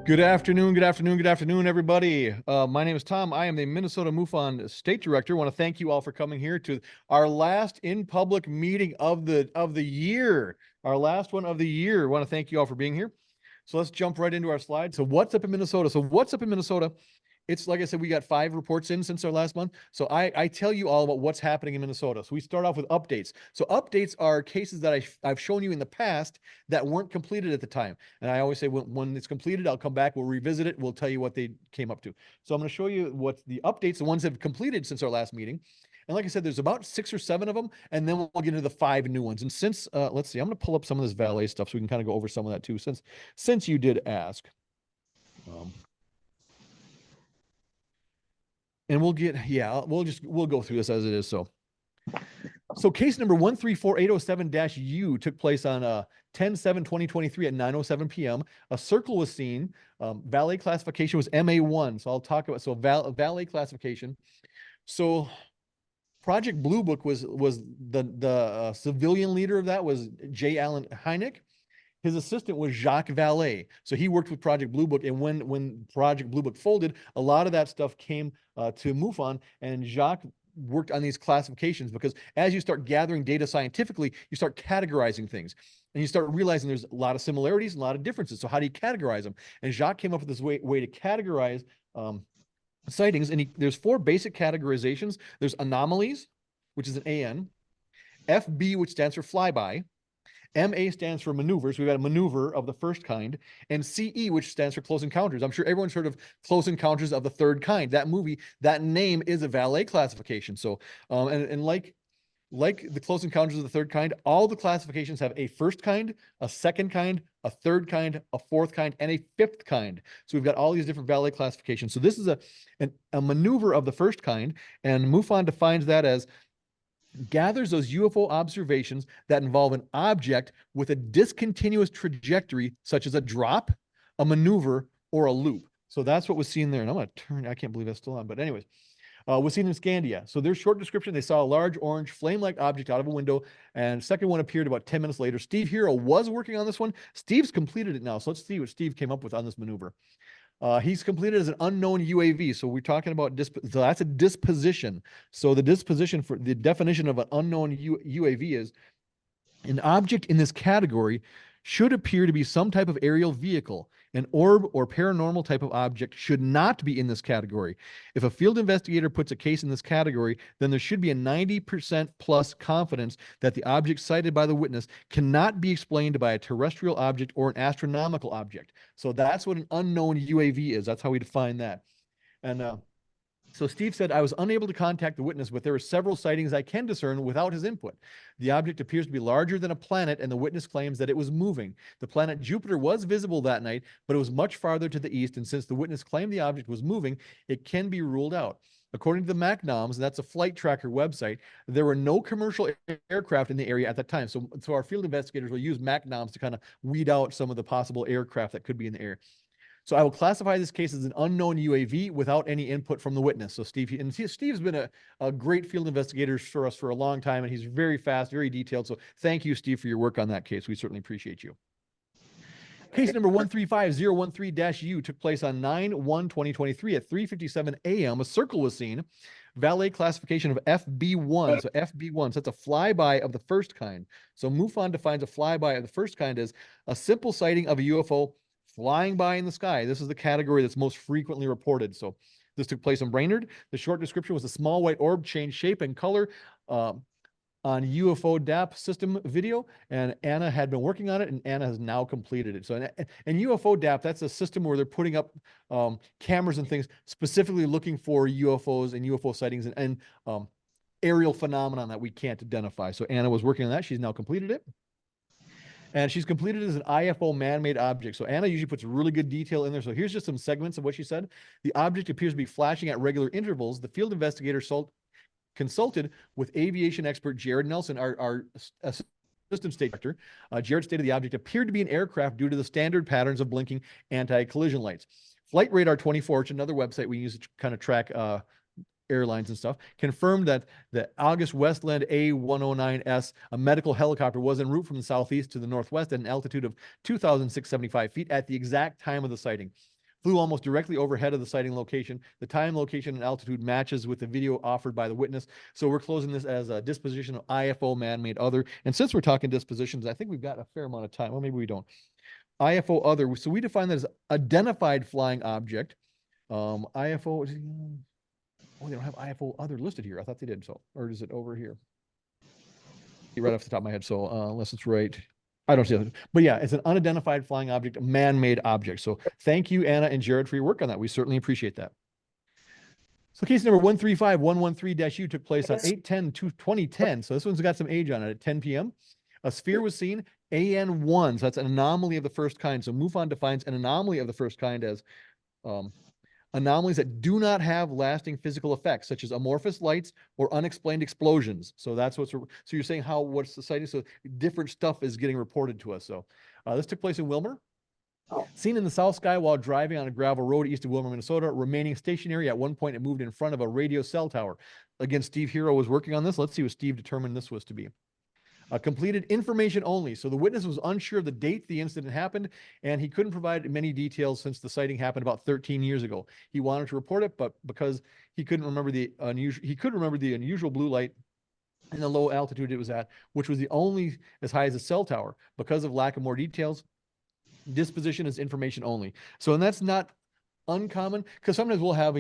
Good afternoon, good afternoon, good afternoon, everybody. My name is Tom. I am the Minnesota MUFON State Director. I want to thank you all for coming here to our last in-public meeting of the year, our last one of the year. I want to thank you all for being here. So let's jump right into our slide. So what's up in Minnesota? It's like I said, we got 5 reports in since our last month. So I tell you all about what's happening in Minnesota. So we start off with updates. So updates are cases that I've shown you in the past that weren't completed at the time. And I always say when it's completed, I'll come back, we'll revisit it, we'll tell you what they came up to. So I'm going to show you what the updates, the ones that have completed since our last meeting. And like I said, there's about 6 or 7 of them, and then we'll get into the 5 new ones. And since, let's see, I'm going to pull up some of this valet stuff so we can kind of go over some of that too, since you did ask. And we'll go through this as it is. So case number 134807-U took place on 10/7/2023 at 9:07 p.m. A circle was seen. Valet classification was MA1. So I'll talk about valet classification. So Project Blue Book was the civilian leader of that was J. Allen Hynek. His assistant was Jacques Vallée. So he worked with Project Blue Book, and when Project Blue Book folded, a lot of that stuff came to MUFON, and Jacques worked on these classifications because as you start gathering data scientifically, you start categorizing things, and you start realizing there's a lot of similarities, a lot of differences. So how do you categorize them? And Jacques came up with this way to categorize sightings, and there's 4 basic categorizations. There's anomalies, which is an AN, FB, which stands for flyby, MA stands for maneuvers. We've got a maneuver of the first kind, and CE, which stands for close encounters. I'm sure everyone's heard of Close Encounters of the Third Kind. That movie, that name is a valet classification. So, and like the Close Encounters of the Third Kind, all the classifications have a first kind, a second kind, a third kind, a fourth kind, and a fifth kind. So we've got all these different valet classifications. So this is a maneuver of the first kind, and MUFON defines that as gathers those UFO observations that involve an object with a discontinuous trajectory, such as a drop, a maneuver, or a loop. So that's what was seen there. And I'm going to turn, I can't believe that's still on, but anyways, was seen in Scandia. So their short description, they saw a large orange flame-like object out of a window, and second one appeared about 10 minutes later. Steve Hero was working on this one. Steve's completed it now. So let's see what Steve came up with on this maneuver. He's completed as an unknown UAV. So we're talking about, so that's a disposition. So the disposition for the definition of an unknown UAV is an object in this category should appear to be some type of aerial vehicle. An orb or paranormal type of object should not be in this category. If a field investigator puts a case in this category, then there should be a 90% plus confidence that the object cited by the witness cannot be explained by a terrestrial object or an astronomical object. So that's what an unknown UAV is. That's how we define that. And so Steve said, I was unable to contact the witness, but there are several sightings I can discern without his input. The object appears to be larger than a planet, and the witness claims that it was moving. The planet Jupiter was visible that night, but it was much farther to the east, and since the witness claimed the object was moving, it can be ruled out. According to the MACNOMS, and that's a flight tracker website, there were no commercial aircraft in the area at that time. So our field investigators will use MACNOMS to kind of weed out some of the possible aircraft that could be in the air. So I will classify this case as an unknown UAV without any input from the witness. So Steve's been a great field investigator for us for a long time, and he's very fast, very detailed. So thank you, Steve, for your work on that case. We certainly appreciate you. Case number 135013-U took place on 9/1/2023 at 3:57 a.m. A circle was seen. Valet classification of FB1. So FB1, so that's a flyby of the first kind. So MUFON defines a flyby of the first kind as a simple sighting of a UFO flying by in the sky. This is the category that's most frequently reported. So this took place in Brainerd. The short description was a small white orb changed shape and color on UFO DAP system video, and Anna had been working on it, and Anna has now completed it. So and UFO DAP, that's a system where they're putting up cameras and things specifically looking for UFOs and UFO sightings and aerial phenomenon that we can't identify. So Anna was working on that. She's now completed it. And she's completed it as an IFO man-made object. So Anna usually puts really good detail in there. So here's just some segments of what she said. The object appears to be flashing at regular intervals. The field investigator consulted with aviation expert Jared Nelson, our assistant state director. Jared stated the object appeared to be an aircraft due to the standard patterns of blinking anti-collision lights. Flight Radar 24, which is another website we use to kind of track airlines and stuff, confirmed that the August Westland A109S, a medical helicopter, was en route from the southeast to the northwest at an altitude of 2,675 feet at the exact time of the sighting. flew almost directly overhead of the sighting location. The time, location, and altitude matches with the video offered by the witness. So we're closing this as a disposition of IFO, man-made other. And since we're talking dispositions, I think we've got a fair amount of time. Well, maybe we don't. IFO other. So we define that as identified flying object. IFO. Oh, they don't have IFO other listed here. I thought they did. So, or is it over here? Right off the top of my head. So unless it's right. I don't see it. But yeah, it's an unidentified flying object, a man-made object. So thank you, Anna and Jared, for your work on that. We certainly appreciate that. So case number 135113-U took place on 8/10/2010. So this one's got some age on it at 10 p.m. A sphere was seen, AN1. So that's an anomaly of the first kind. So MUFON defines an anomaly of the first kind as anomalies that do not have lasting physical effects, such as amorphous lights or unexplained explosions. So that's what's, so you're saying what's the sighting? So different stuff is getting reported to us. So this took place in Wilmer. Seen in the south sky while driving on a gravel road east of Wilmer, Minnesota, remaining stationary. At one point, it moved in front of a radio cell tower. Again, Steve Hero was working on this. Let's see what Steve determined this was to be. Completed information only. So the witness was unsure of the date the incident happened, and he couldn't provide many details since the sighting happened about 13 years ago. He wanted to report it, but because he couldn't remember the unusual blue light and the low altitude it was at, which was the only as high as a cell tower. Because of lack of more details, disposition is information only. So, and that's not uncommon, because sometimes we'll have,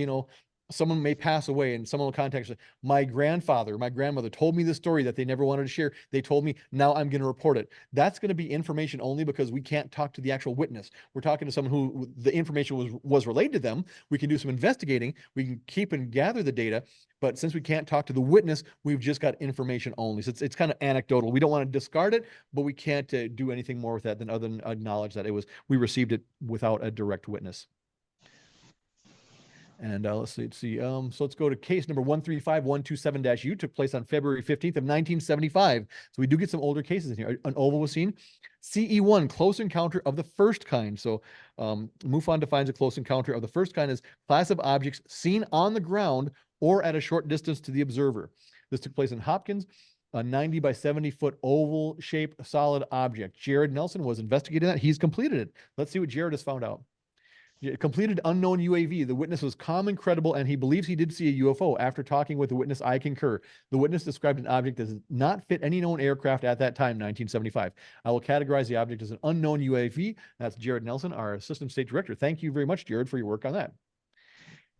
someone may pass away and someone will contact us. My grandfather, my grandmother told me this story that they never wanted to share. They told me, now I'm going to report it. That's going to be information only, because we can't talk to the actual witness. We're talking to someone who the information was related to them. We can do some investigating. We can keep and gather the data. But since we can't talk to the witness, we've just got information only. So it's kind of anecdotal. We don't want to discard it, but we can't do anything more with that than other than acknowledge that we received it without a direct witness. And let's see. So let's go to case number 135127-U. Took place on February 15th of 1975. So we do get some older cases in here. An oval was seen. CE1, close encounter of the first kind. So MUFON defines a close encounter of the first kind as class of objects seen on the ground or at a short distance to the observer. This took place in Hopkins. A 90 by 70 foot oval shaped solid object. Jared Nelson was investigating that. He's completed it. Let's see what Jared has found out. Completed unknown UAV. The witness was calm and credible, and he believes he did see a UFO. After talking with the witness, I concur. The witness described an object that does not fit any known aircraft at that time, 1975. I will categorize the object as an unknown UAV. That's Jared Nelson, our Assistant State Director. Thank you very much, Jared, for your work on that.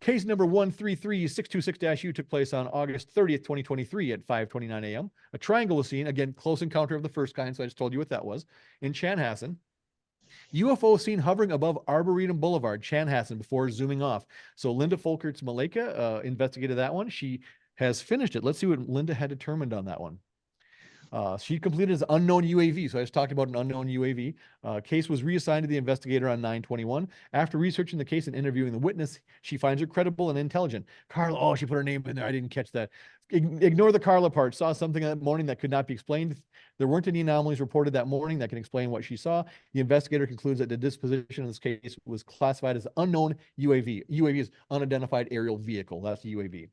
Case number 133626-U took place on August 30th, 2023 at 5:29 a.m. A triangle was seen, again, close encounter of the first kind, so I just told you what that was, in Chanhassen. UFO seen hovering above Arboretum Boulevard, Chanhassen, before zooming off. So Linda Folkerts-Maleka investigated that one. She has finished it. Let's see what Linda had determined on that one. She completed as unknown UAV. So I just talked about an unknown UAV. Case was reassigned to the investigator on 9/21. After researching the case and interviewing the witness, she finds her credible and intelligent. Carla, she put her name in there. I didn't catch that. Ignore the Carla part. Saw something that morning that could not be explained. There weren't any anomalies reported that morning that can explain what she saw. The investigator concludes that the disposition in this case was classified as unknown UAV. UAV is unidentified aerial vehicle. That's the UAV.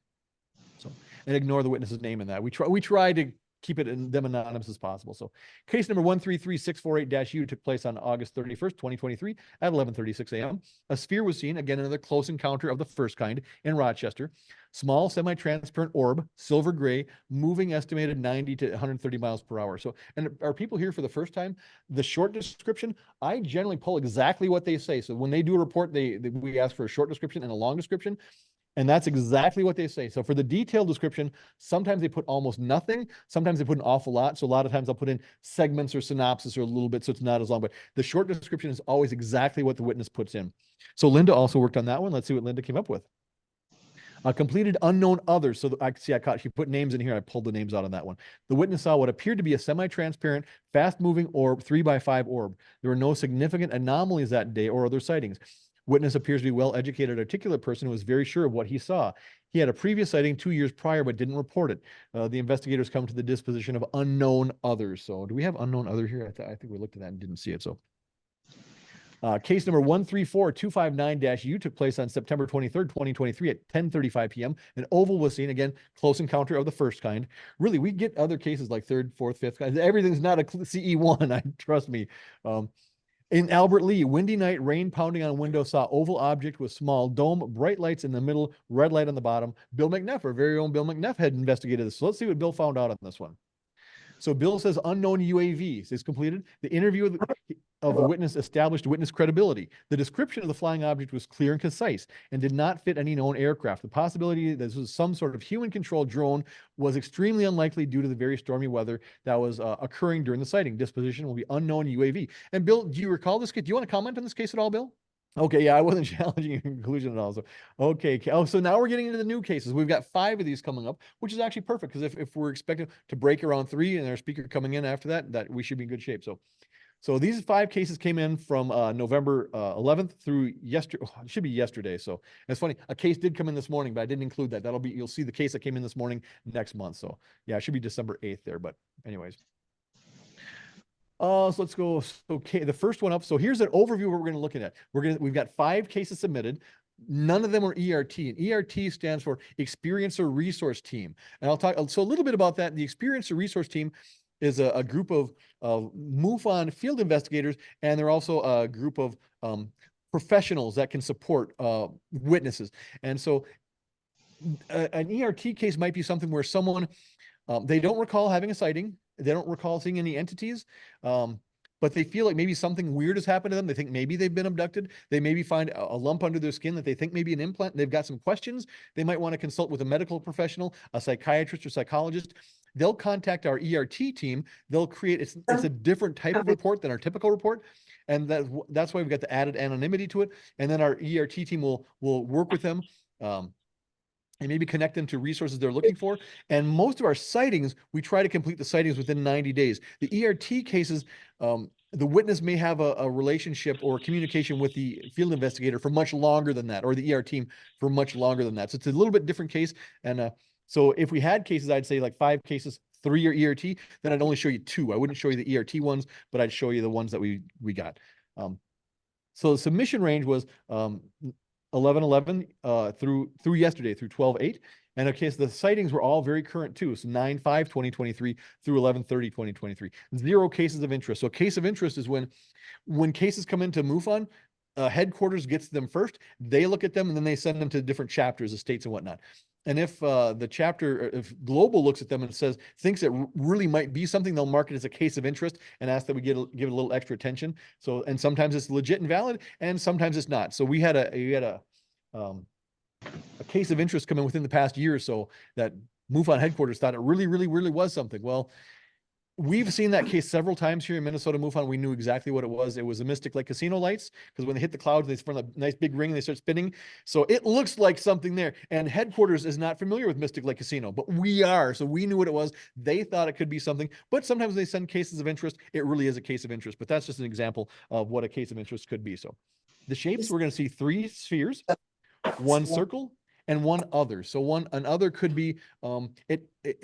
So, and ignore the witness's name in that. We try to keep it in them anonymous as possible. So case number 133648-U took place on August 31st, 2023 at 11:36 a.m. A sphere was seen, again, another close encounter of the first kind in Rochester. Small semi-transparent orb, silver gray, moving estimated 90 to 130 miles per hour. So, and are people here for the first time? The short description, I generally pull exactly what they say. So when they do a report, we ask for a short description and a long description. And that's exactly what they say. So for the detailed description, sometimes they put almost nothing. Sometimes they put an awful lot. So a lot of times I'll put in segments or synopsis or a little bit so it's not as long. But the short description is always exactly what the witness puts in. So Linda also worked on that one. Let's see what Linda came up with. Completed unknown others. So she put names in here. I pulled the names out on that one. The witness saw what appeared to be a semi-transparent, fast-moving orb, 3x5 orb. There were no significant anomalies that day or other sightings. Witness appears to be a well-educated, articulate person who was very sure of what he saw. He had a previous sighting 2 years prior, but didn't report it. The investigators come to the disposition of unknown others. So do we have unknown other here? I think we looked at that and didn't see it. So case number 134259-U took place on September 23rd, 2023 at 10:35 p.m. An oval was seen, again, close encounter of the first kind. Really, we get other cases like third, fourth, fifth kind. Everything's not a CE1, trust me. In Albert Lee, windy night, rain pounding on window, saw oval object with small dome, bright lights in the middle, red light on the bottom. Bill McNeff, our very own Bill McNeff, had investigated this. So let's see what Bill found out on this one. So Bill says unknown UAVs is completed. The interview of the witness established witness credibility. The description of the flying object was clear and concise and did not fit any known aircraft. The possibility that this was some sort of human-controlled drone was extremely unlikely due to the very stormy weather that was occurring during the sighting. Disposition will be unknown UAV. And Bill, do you recall this case? Do you want to comment on this case at all, Bill? Okay, yeah, I wasn't challenging your conclusion at all. So, okay. Oh, so now we're getting into the new cases. We've got 5 of these coming up, which is actually perfect because if we're expecting to break around 3 and our speaker coming in after that we should be in good shape. So these 5 cases came in from November 11th through yesterday. Oh, it should be yesterday. So it's funny. A case did come in this morning, but I didn't include that. You'll see the case that came in this morning next month. So yeah, it should be December 8th there. But anyways. So let's go. Okay, the first one up. So here's an overview of what we're going to look at. We've got 5 cases submitted. None of them are ERT, and ERT stands for Experiencer Resource Team. And I'll talk so a little bit about that. The Experiencer Resource Team is a group of MUFON field investigators, and they're also a group of professionals that can support witnesses. And so an ERT case might be something where someone, they don't recall having a sighting. They don't recall seeing any entities, but they feel like maybe something weird has happened to them. They think maybe they've been abducted. They maybe find a lump under their skin that they think may be an implant. They've got some questions. They might want to consult with a medical professional, a psychiatrist or psychologist. They'll contact our ERT team. They'll create, it's a different type of report than our typical report. And that's why we've got the added anonymity to it. And then our ERT team will work with them. And maybe connect them to resources they're looking for. And most of our sightings, we try to complete the sightings within 90 days. The ERT cases, the witness may have a relationship or communication with the field investigator for much longer than that, or the ER team for much longer than that. So it's a little bit different case. And so if we had cases, I'd say like 5 cases, 3 are ERT, then I'd only show you 2. I wouldn't show you the ERT ones, but I'd show you the ones that we got. So the submission range was 11/11 through yesterday, through 12/8. And okay, so the sightings were all very current too. So 9/5/2023 through 11/30/2023. 0 cases of interest. So a case of interest is when cases come into MUFON, headquarters gets them first. They look at them and then they send them to different chapters, estates and whatnot. And if the chapter, if Global looks at them and thinks it really might be something, they'll mark it as a case of interest and ask that we give it a little extra attention. So, and sometimes it's legit and valid, and sometimes it's not. So we had a case of interest come in within the past year or so that MUFON headquarters thought it really was something. Well, we've seen that case several times here in Minnesota MUFON. We knew exactly what it was. It was a Mystic Lake casino lights, because when they hit the clouds, they form a nice big ring and they start spinning. So it looks like something there. And headquarters is not familiar with Mystic Lake Casino, but we are. So we knew what it was. They thought it could be something, but sometimes they send cases of interest. It really is a case of interest, but that's just an example of what a case of interest could be. So the shapes, we're going to see 3 spheres, 1 circle, and 1 other. So an other could be a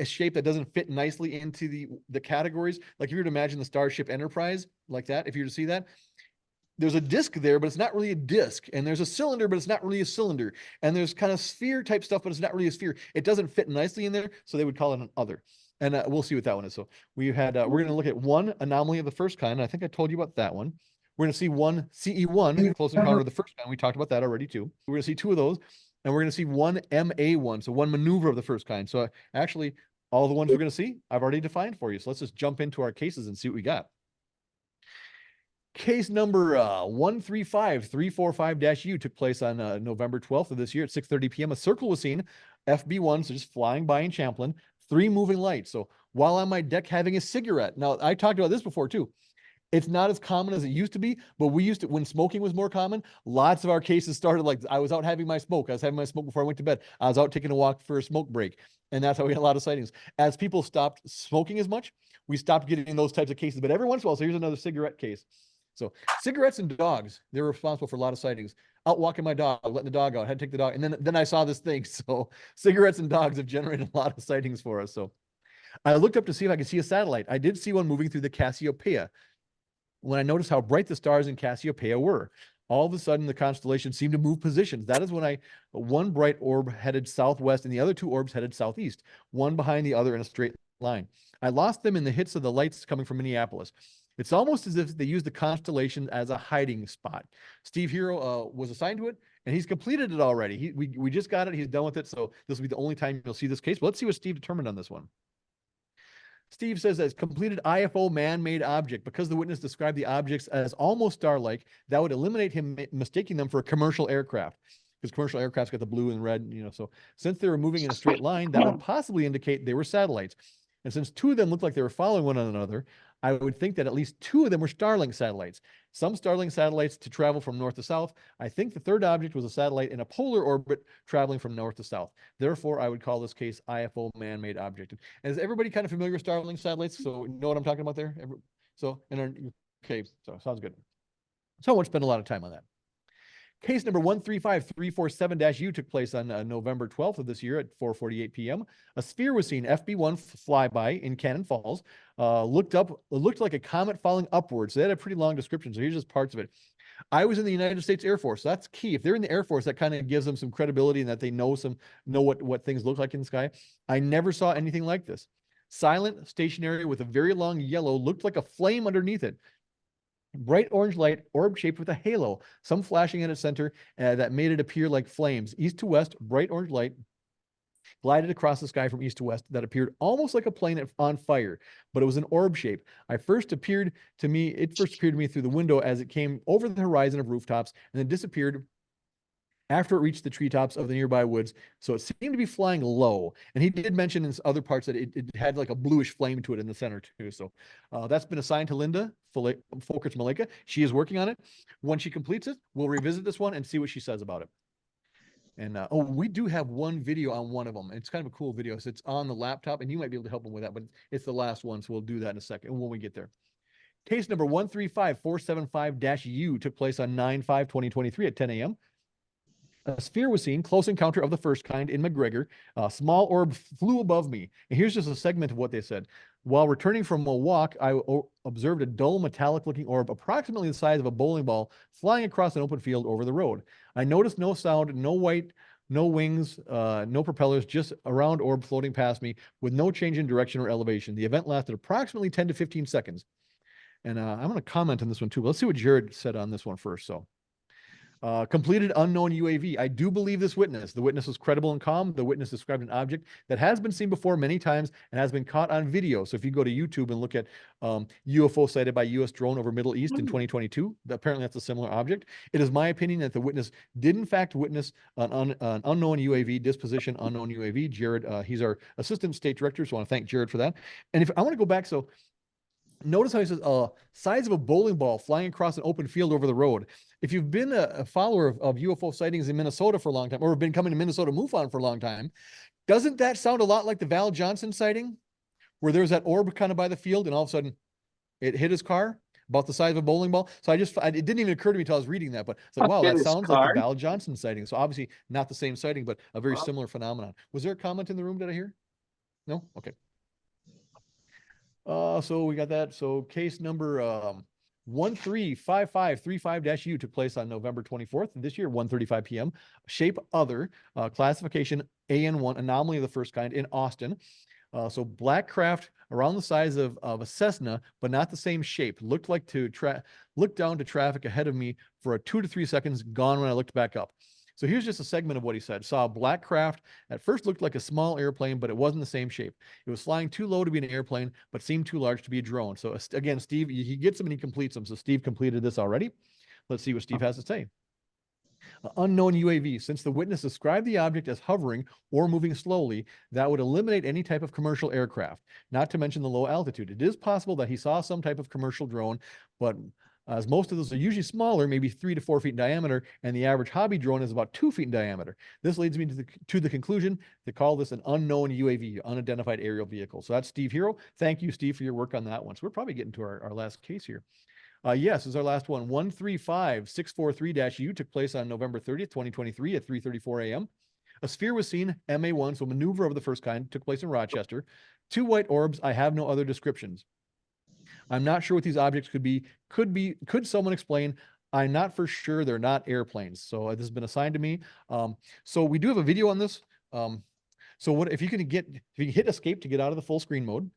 shape that doesn't fit nicely into the categories. Like if you were to imagine the Starship Enterprise like that, if you were to see that, there's a disc there, but it's not really a disc. And there's a cylinder, but it's not really a cylinder. And there's kind of sphere type stuff, but it's not really a sphere. It doesn't fit nicely in there, so they would call it an other. And we'll see what that one is. So we're going to look at 1 anomaly of the first kind. And I think I told you about that one. We're going to see 1 CE1, close encounter of the first kind. We talked about that already too. We're going to see 2 of those. And we're going to see 1 MA1, so 1 maneuver of the first kind. So actually, all the ones we're going to see, I've already defined for you. So let's just jump into our cases and see what we got. Case number 135345-U took place on November 12th of this year at 6:30 p.m. A circle was seen, FB1, so just flying by in Champlin, 3 moving lights. So while on my deck having a cigarette. Now, I talked about this before too. It's not as common as it used to be, but we used to, when smoking was more common, lots of our cases started like, I was out having my smoke. I was having my smoke before I went to bed. I was out taking a walk for a smoke break. And that's how we had a lot of sightings. As people stopped smoking as much, we stopped getting those types of cases. But every once in a while, so here's another cigarette case. So cigarettes and dogs, they're responsible for a lot of sightings. Out walking my dog, letting the dog out, had to take the dog. And then I saw this thing. So cigarettes and dogs have generated a lot of sightings for us. So I looked up to see if I could see a satellite. I did see one moving through the Cassiopeia, when I noticed how bright the stars in Cassiopeia were. All of a sudden, the constellation seemed to move positions. That is when one bright orb headed southwest and the other 2 orbs headed southeast, one behind the other in a straight line. I lost them in the hits of the lights coming from Minneapolis. It's almost as if they used the constellation as a hiding spot. Steve Hero was assigned to it, and he's completed it already. We just got it. He's done with it. So this will be the only time you'll see this case. But let's see what Steve determined on this one. Steve says as completed IFO man-made object. Because the witness described the objects as almost star-like, that would eliminate him mistaking them for a commercial aircraft. Because commercial aircrafts got the blue and red, so since they were moving in a straight line, that would possibly indicate they were satellites. And since two of them looked like they were following one another, I would think that at least two of them were Starlink satellites. Some Starlink satellites to travel from north to south. I think the third object was a satellite in a polar orbit traveling from north to south. Therefore, I would call this case IFO man-made object. And is everybody kind of familiar with Starlink satellites? So you know what I'm talking about there? Okay, so sounds good. So I won't spend a lot of time on that. Case number 135347-U took place on November 12th of this year at 4:48 p.m. A sphere was seen, FB1 flyby in Cannon Falls. Looked like a comet falling upwards. So they had a pretty long description. So here's just parts of it. I was in the United States Air Force. So that's key. If they're in the Air Force, that kind of gives them some credibility and that they know what things look like in the sky. I never saw anything like this. Silent, stationary, with a very long yellow, looked like a flame underneath it. Bright orange light, orb shaped with a halo, some flashing in its center that made it appear like flames. East to west, bright orange light glided across the sky from east to west that appeared almost like a plane on fire, but it was an orb shape. It first appeared to me through the window as it came over the horizon of rooftops and then disappeared after it reached the treetops of the nearby woods. So it seemed to be flying low. And he did mention in other parts that it had like a bluish flame to it in the center too. So that's been assigned to Linda Folkers Maleka. She is working on it. When she completes it, we'll revisit this one and see what she says about it. And we do have one video on one of them. It's kind of a cool video. So it's on the laptop, and you might be able to help them with that, but it's the last one. So we'll do that in a second when we get there. Case number 135475-U took place on 9/5/2023 at 10 a.m. A sphere was seen, close encounter of the first kind in McGregor. A small orb flew above me. And here's just a segment of what they said. While returning from a walk, I observed a dull metallic-looking orb approximately the size of a bowling ball flying across an open field over the road. I noticed no sound, no white, no wings, no propellers, just a round orb floating past me with no change in direction or elevation. The event lasted approximately 10 to 15 seconds. And I'm going to comment on this one too. Let's see what Jared said on this one first. So. Completed unknown UAV. I do believe this witness. The witness was credible and calm. The witness described an object that has been seen before many times and has been caught on video. So if you go to YouTube and look at UFO sighted by U.S. drone over Middle East in 2022, apparently that's a similar object. It is my opinion that the witness did in fact witness an unknown UAV, disposition unknown UAV. Jared, he's our assistant state director, so I want to thank Jared for that. And if I want to go back, so notice how he says size of a bowling ball flying across an open field over the road. If you've been a follower of UFO sightings in Minnesota for a long time, or have been coming to Minnesota MUFON for a long time, doesn't that sound a lot like the Val Johnson sighting, where there's that orb kind of by the field and all of a sudden it hit his car about the size of a bowling ball? So it didn't even occur to me until I was reading that, but it's like, wow, that sounds like the Val Johnson sighting. So obviously not the same sighting, but a very similar phenomenon. Was there a comment in the room? Did I hear? No? Okay. So we got that. So case number 135535-U took place on November 24th this year, 1:35 p.m. Shape other, classification AN1, anomaly of the first kind in Austin. So black craft around the size of a Cessna, but not the same shape. Looked down to traffic ahead of me for a 2 to 3 seconds, gone when I looked back up. So here's just a segment of what he said. Saw a black craft, at first looked like a small airplane, but it wasn't the same shape. It was flying too low to be an airplane, but seemed too large to be a drone. So again, Steve, he gets them and he completes them. So Steve completed this already. Let's see what Steve has to say. Unknown UAV. Since the witness described the object as hovering or moving slowly, that would eliminate any type of commercial aircraft, not to mention the low altitude. It is possible that he saw some type of commercial drone, but as most of those are usually smaller, maybe 3 to 4 feet in diameter, and the average hobby drone is about 2 feet in diameter. This leads me to the conclusion to call this an unknown UAV, unidentified aerial vehicle. So that's Steve Hero. Thank you, Steve, for your work on that one. So we're probably getting to our last case here. Yes, this is our last one. 135643-U took place on November 30th, 2023 at 3:34 a.m. A sphere was seen, MA1, so maneuver of the first kind, took place in Rochester. 2 white orbs. I have no other descriptions. I'm not sure what these objects could be. Could someone explain? I'm not for sure they're not airplanes. So this has been assigned to me. So we do have a video on this. So what if you can hit escape to get out of the full screen mode?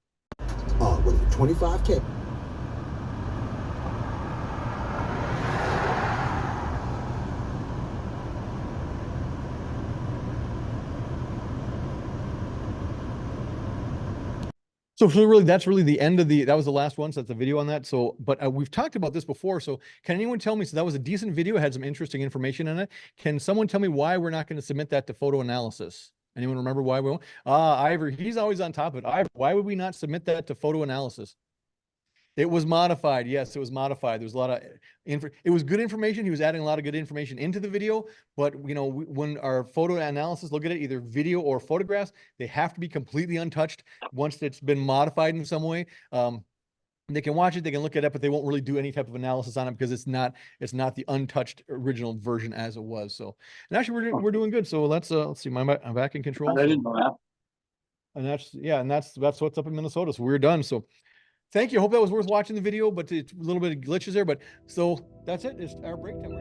What is it, 25K? So really, that's really the end of that was the last one. So that's the video on that. So, but we've talked about this before. So can anyone tell me, so that was a decent video, it had some interesting information in it. Can someone tell me why we're not going to submit that to photo analysis? Anyone remember why we won't? Ivor, he's always on top of it. Ivor, why would we not submit that to photo analysis? It was modified. Yes, it was modified. There was a lot of it was good information. He was adding a lot of good information into the video, but when our photo analysis look at it, either video or photographs, they have to be completely untouched once it's been modified in some way. They can watch it, they can look at it, but they won't really do any type of analysis on it because it's not the untouched original version as it was. So, and actually we're doing good. So let's see, I'm back in control. I didn't know that. And that's what's up in Minnesota. So we're done. So thank you. I hope that was worth watching the video, but it's a little bit of glitches there. But so that's it. It's our break time. We're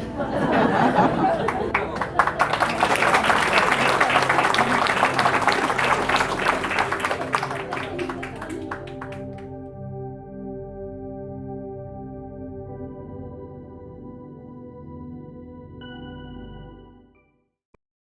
gonna break.